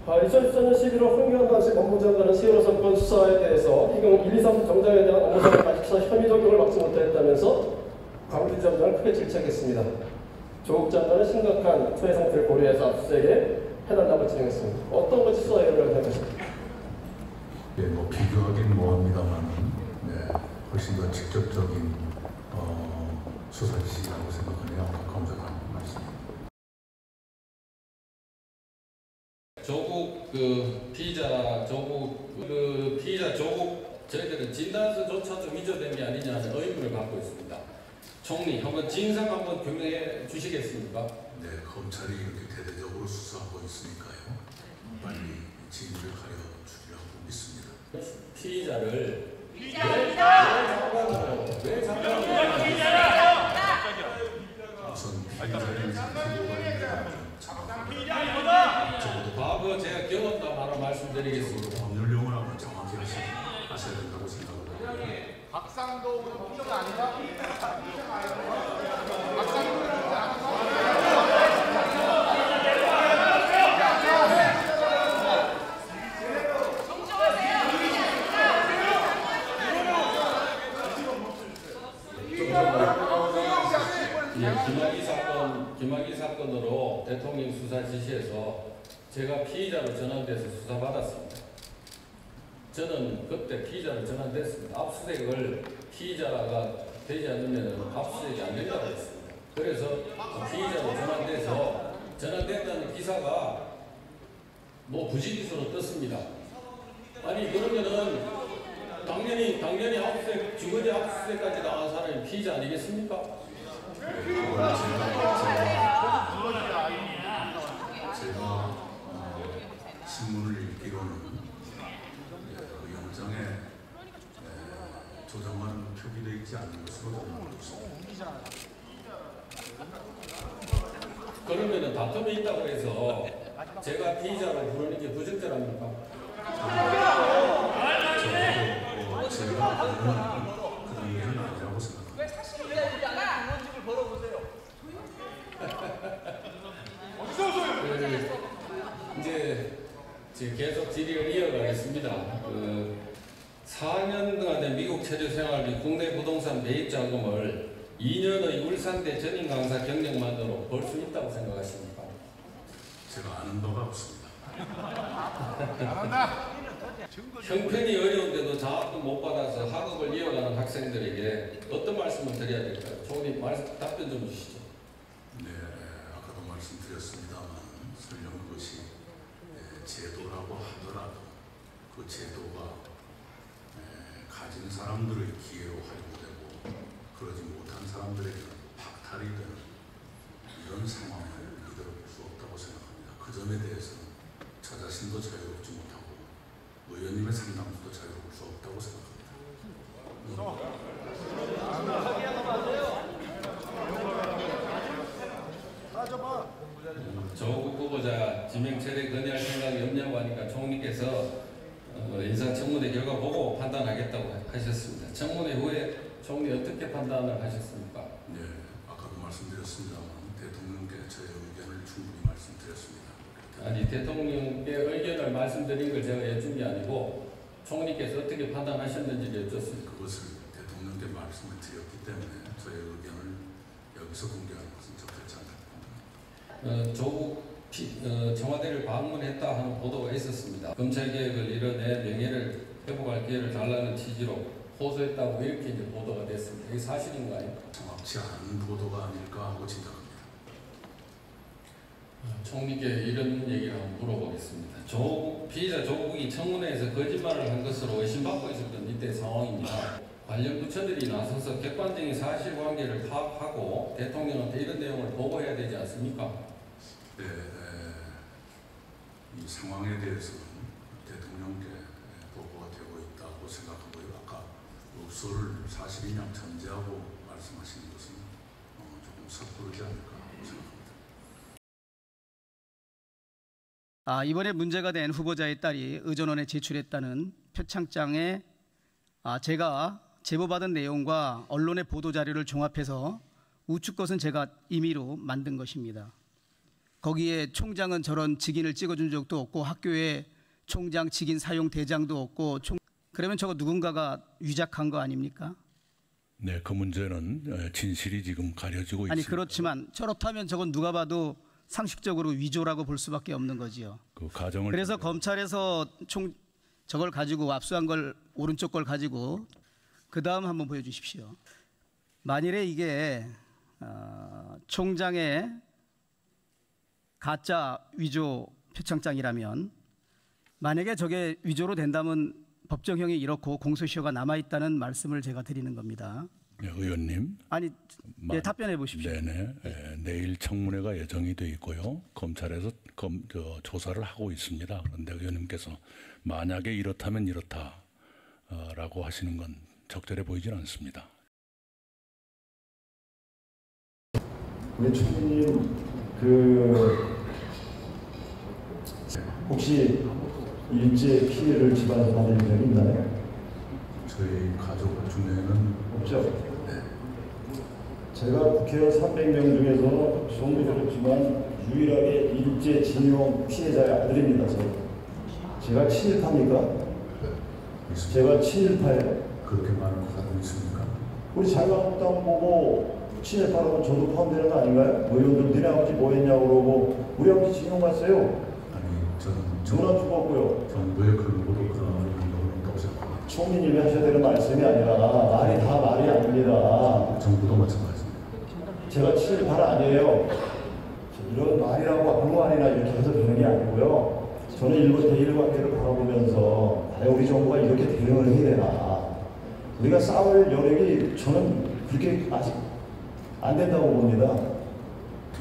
2014년 11월 황교안 당시 법무장관은 세월호 사건 수사에 대해서 이경 1, 2, 3 정장에 대한 업무상 과실치사 혐의 적용을 막지 못했다면서 광주지검장을 크게 질책했습니다. 조국 장관은 심각한 투의 상태를 고려해서 압수수색에 해달라고 진행했습니다. 어떤 것이 수사 결과를 생각하십니까? 네, 뭐 비교하긴 뭐합니다만, 네, 훨씬 더 직접적인 수사 지시라고 생각하네요. 검사장 말씀. 조국 피의자 조국 저희들은 진단서조차도 위조된 게 아니냐는 의문을 갖고 있습니다. 총리 한번 진상 한번 규명해 주시겠습니까? 네, 검찰이 이렇게 대대적으로 수사하고 있으니까요. 빨리 진위를 가려 주리라고 믿습니다. 피의자를 왜 우선 피의자의 과거 제가 경험담 하나 말씀드리겠습니다. 법률 용어를 한번 정확히 하셔야 된다고 생각합니다. 박상도 공정 아닌가? 김학의 사건으로 대통령 수사 지시에서 제가 피의자로 전환돼서 수사받았습니다. 저는 그때 피의자로 전환됐습니다. 압수수색을 피의자가 되지 않으면 압수수색이 안 된다고 했습니다. 그래서 피의자로 전환된다는 기사가 뭐 부지기수로 떴습니다. 아니 그러면은 당연히 압수수색, 주거지 압수수색까지 나간 사람이 피의자 아니겠습니까? 제가 신문을 읽기로는 그 영장에 조정안은 표기되어 있지 않은 것으로 알고 있습니다. 그러면은 다툼이 있다고 해서 제가 피의자로 부르는 게 부적절합니까? 제가 그런 얘기는 아니라고 생각합니다. 이제 계속 질의를 이어가겠습니다. 4년 동안의 미국 체류 생활비 국내 부동산 매입 자금을 2년의 울산대 전임 강사 경력만으로 벌 수 있다고 생각하십니까? 제가 아는 바가 없습니다. 형편이 어려운데도 장학금 못 받아서 학업을 이어가는 학생들에게 어떤 말씀을 드려야 될까요? 총리 답변 좀 주시죠. 네, 아까도 말씀드렸습니다만 설령 그것이 제도라고 하더라도 그 제도가 가진 사람들의 기회로 활용되고 그러지 못한 사람들에게는 박탈이 되는 이런 상황을 이대로 볼 수 없다고 생각합니다. 그 점에 대해서는 저 자신도 자유롭지 못하고 의원님의 상담도 자유로울 수 없다고 생각합니다. 조국 후보자 지명 체제 건의할 생각이 없냐고 하니까 총리께서 인사청문회 결과 보고 판단하겠다고 하셨습니다. 청문회 후에 총리 어떻게 판단을 하셨습니까? 네, 아까도 말씀드렸습니다만 대통령께 저의 의견을 충분히 말씀드렸습니다. 아니 대통령께 의견을 말씀드린 걸 제가 여쭌 게 아니고 총리께서 어떻게 판단하셨는지를 여쭙습니다. 그것을 대통령께 말씀을 드렸기 때문에 저의 의견을 여기서 공개하는 것은 적절치 않다고 봅니다. 조국 청와대를 방문했다 하는 보도가 있었습니다. 검찰개혁을 이뤄내 명예를 회복할 기회를 달라는 취지로 호소했다고 이렇게 이제 보도가 됐습니다. 이게 사실인가요? 정확치 않은 보도가 아닐까 하고 생각합니다. 총리께 이런 얘기를 한번 물어보겠습니다. 피의자 조국이 청문회에서 거짓말을 한 것으로 의심받고 있었던 이때 상황입니다. 관련 부처들이 나서서 객관적인 사실관계를 파악하고 대통령한테 이런 내용을 보고해야 되지 않습니까? 네, 이 상황에 대해서는 대통령께 보고가 되고 있다고 생각하고요. 아까 읍소를 사실이냐 전제하고 말씀하시는 것은 조금 섣부르지 않을까 생각합니다. 이번에 문제가 된 후보자의 딸이 의전원에 제출했다는 표창장에 제가 제보받은 내용과 언론의 보도 자료를 종합해서 우측 것은 제가 임의로 만든 것입니다. 거기에 총장은 저런 직인을 찍어준 적도 없고 학교에 총장 직인 사용 대장도 없고 그러면 저거 누군가가 위작한 거 아닙니까? 네, 그 문제는 진실이 지금 가려지고 아니 있습니다. 그렇지만 저렇다면 저건 누가 봐도 상식적으로 위조라고 볼 수밖에 없는 거지요. 그 가정을 그래서 검찰에서 저걸 가지고 압수한 걸 오른쪽 걸 가지고 그 다음 한번 보여주십시오. 만일에 이게 총장의 가짜 위조 표창장이라면 만약에 저게 위조로 된다면 법정형이 이렇고 공소시효가 남아있다는 말씀을 제가 드리는 겁니다. 네, 의원님. 아니 예, 답변해 보십시오. 네네. 내일 청문회가 예정이 돼 있고요. 검찰에서 조사를 하고 있습니다. 그런데 의원님께서 만약에 이렇다면 이렇다라고 하시는 건 적절해 보이질 않습니다. 우리 총리님 혹시 일제 피해를 집안에서 받은 적이 있나요? 저희 가족 중에는 없죠? 네. 제가 국회의원 300명 중에서 정부 그렇지만 유일하게 일제 징용 피해자의 아들입니다. 제가 친일파입니까? 제가 친일파예요. 그렇게 많은 사람이 있습니까? 우리 자유한국당 보고 친일파라고 저도 포함되는 거 아닌가요? 의원들 니네 아버지 뭐 했냐고 그러고 우리 아버지 징용 갔어요. 아니, 저는 누나 죽었고요. 정부의 근거로 그런 행동을 없다고 생각합니다. 총리님이 하셔야 되는 말씀이 아니라 말이 다 말이 아닙니다. 정부도 마찬가지입니다. 제가 친일파는 아니에요. 이런 말이라고 아무 말이나 이렇게 해서 되는 게 아니고요. 저는 일본 대일관계를 바라보면서 과연 우리 정부가 이렇게 대응을 해야 되나. 우리가 싸울 여력이 저는 그렇게 아직 안 된다고 봅니다.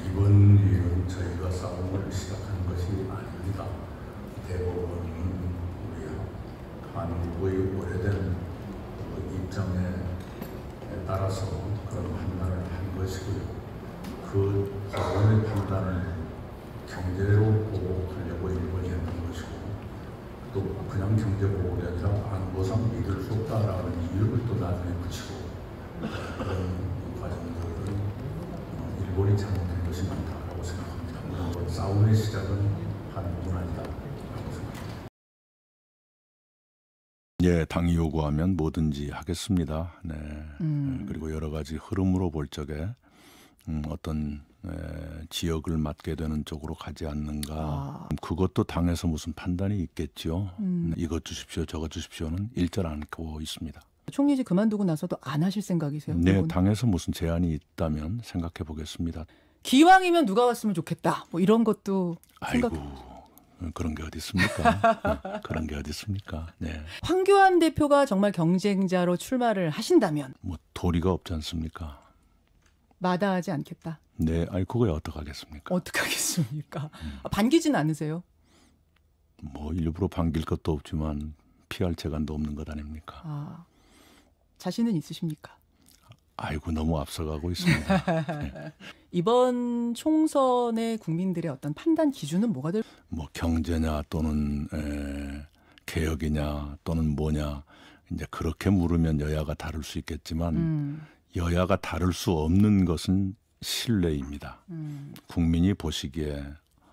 이번 일은 저희가 싸움을 시작한 것이 아닙니다. 대법원은 우리 한국의 오래된 입장에 따라서 그런 판단을 한 것이고요. 그 법원의 판단을 경제로 보호하려고 일본이 했던 것이고 또 그냥 경제 보호가 아니라 안보상 믿을 수 없다라는 이유를 또 나중에 붙이고 그런 과정들은 일본이 잘못된 것이 많다라고 생각합니다. 물론 싸움의 시작은 한국은 아니다라고 생각합니다. 예, 당이 요구하면 뭐든지 하겠습니다. 네. 그리고 여러 가지 흐름으로 볼 적에 어떤 지역을 맡게 되는 쪽으로 가지 않는가. 그것도 당에서 무슨 판단이 있겠죠. 이것 주십시오, 저것 주십시오는 일절 않고 있습니다. 총리직 그만두고 나서도 안 하실 생각이세요? 네, 그건? 당에서 무슨 제안이 있다면 생각해 보겠습니다. 기왕이면 누가 왔으면 좋겠다. 뭐 이런 것도 생각. 아이고, 그런 게 어디 있습니까? 그런 게 어디 있습니까? 네. 황교안 대표가 정말 경쟁자로 출마를 하신다면 뭐 도리가 없지 않습니까? 마다하지 않겠다. 네, 아니 그거야 어떡하겠습니까? 어떻게 하겠습니까? 반기진 않으세요? 뭐 일부러 반길 것도 없지만 피할 재간도 없는 것 아닙니까? 자신은 있으십니까? 아이고 너무 앞서가고 있습니다. 네. 이번 총선의 국민들의 어떤 판단 기준은 뭐가 될? 뭐 경제냐 또는 개혁이냐 또는 뭐냐 이제 그렇게 물으면 여야가 다를 수 있겠지만 여야가 다를 수 없는 것은 신뢰입니다. 국민이 보시기에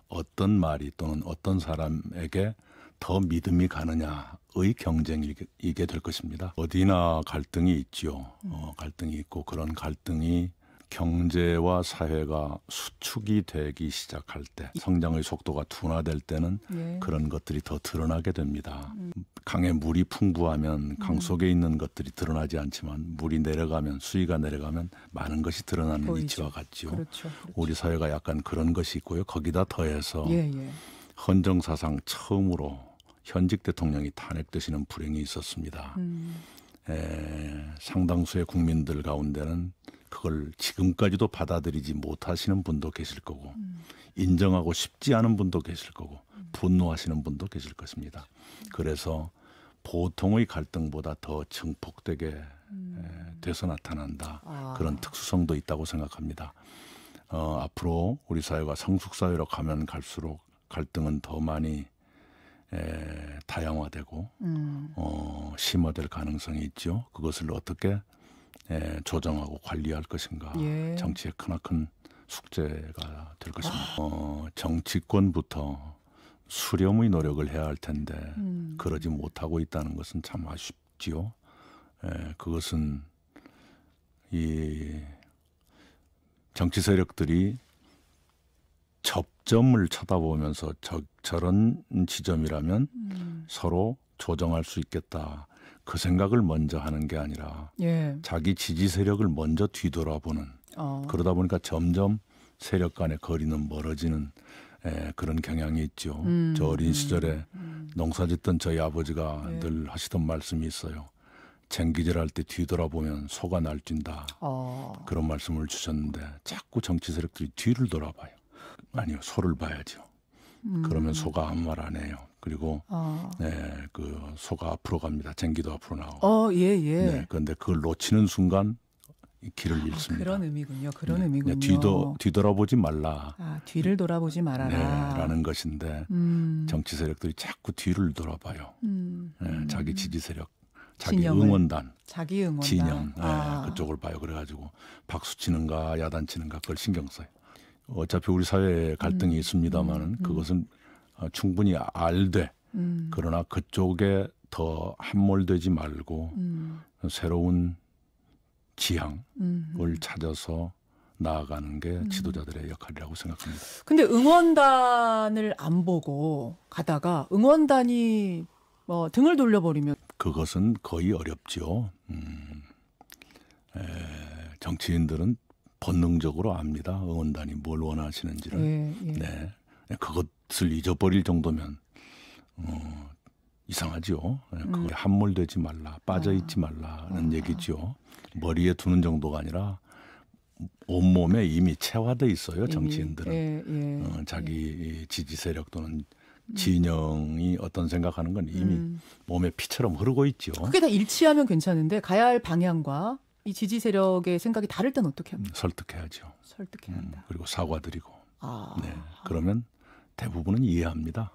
어떤 말이 또는 어떤 사람에게 더 믿음이 가느냐의 경쟁이게 될 것입니다. 어디나 갈등이 있죠. 갈등이 있고 그런 갈등이 경제와 사회가 수축이 되기 시작할 때 성장의 속도가 둔화될 때는 그런 것들이 더 드러나게 됩니다. 강에 물이 풍부하면 강 속에 있는 것들이 드러나지 않지만 물이 내려가면 수위가 내려가면 많은 것이 드러나는 보이죠. 이치와 같죠. 그렇죠. 우리 사회가 약간 그런 것이 있고요. 거기다 더해서 헌정사상 처음으로 현직 대통령이 탄핵되시는 불행이 있었습니다. 상당수의 국민들 가운데는 그걸 지금까지도 받아들이지 못하시는 분도 계실 거고 인정하고 싶지 않은 분도 계실 거고 분노하시는 분도 계실 것입니다. 그래서 보통의 갈등보다 더 증폭되게 돼서 나타난다. 그런 특수성도 있다고 생각합니다. 앞으로 우리 사회가 성숙사회로 가면 갈수록 갈등은 더 많이 다양화되고 심화될 가능성이 있죠. 그것을 어떻게 조정하고 관리할 것인가. 정치의 크나큰 숙제가 될 것입니다. 정치권부터 수렴의 노력을 해야 할 텐데 그러지 못하고 있다는 것은 참 아쉽지요. 그것은 이 정치 세력들이 접점을 쳐다보면서 저런 지점이라면 서로 조정할 수 있겠다. 그 생각을 먼저 하는 게 아니라 예. 자기 지지 세력을 먼저 뒤돌아보는 그러다 보니까 점점 세력 간의 거리는 멀어지는 그런 경향이 있죠. 저 어린 시절에 농사짓던 저희 아버지가 예. 늘 하시던 말씀이 있어요. 쟁기질할 때 뒤돌아보면 소가 날뛴다. 그런 말씀을 주셨는데 자꾸 정치 세력들이 뒤를 돌아봐요. 아니요, 소를 봐야죠. 그러면 소가 아무 말 안 해요. 그리고 그 소가 앞으로 갑니다. 쟁기도 앞으로 나오고. 예, 예. 네, 그런데 그걸 놓치는 순간 길을 잃습니다. 그런 의미군요. 그런 네, 의미군요. 뒤돌아보지 말라. 뒤를 돌아보지 말아라. 네, 라는 것인데 정치 세력들이 자꾸 뒤를 돌아봐요. 자기 지지 세력, 자기 진영을. 응원단, 자기 응원단. 진영 그쪽을 봐요. 그래가지고 박수 치는가 야단 치는가 그걸 신경 써요. 어차피 우리 사회에 갈등이 있습니다만은 그것은 충분히 알되 그러나 그쪽에 더 함몰되지 말고 새로운 지향을 찾아서 나아가는 게 지도자들의 역할이라고 생각합니다. 근데 응원단을 안 보고 가다가 응원단이 뭐 등을 돌려버리면 그것은 거의 어렵죠. 정치인들은 본능적으로 압니다. 응원단이 뭘 원하시는지를. 예. 네, 그것을 잊어버릴 정도면 이상하죠. 그거에 함몰되지 말라, 빠져있지 말라는 얘기죠. 머리에 두는 정도가 아니라 온몸에 이미 체화돼 있어요. 정치인들은. 자기 지지 세력 또는 진영이 어떤 생각하는 건 이미 몸에 피처럼 흐르고 있죠. 그게 다 일치하면 괜찮은데 가야 할 방향과 이 지지 세력의 생각이 다를 땐 어떻게 합니까? 설득해야죠. 설득해야 한다. 그리고 사과드리고. 네, 그러면 대부분은 이해합니다.